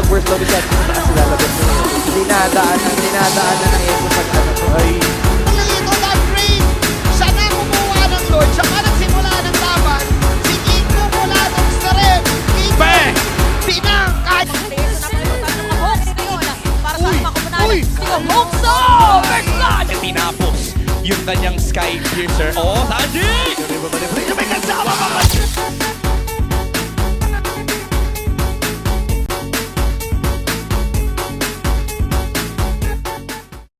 First lobby set mo na kasi lalabas mo yun. Dinadaanan ng Echo pag ano to ay... Nalito na Green! Siya na kumuha ng Lord. Siya pa nagsimula ng laban. Si Kingo mula ng Sarem. Kingo! Pinang! Kahit... Para sa akin makupunan. Uy! Hokso! Tinapos yung kanyang Sky Piercer. Oh, Sanji!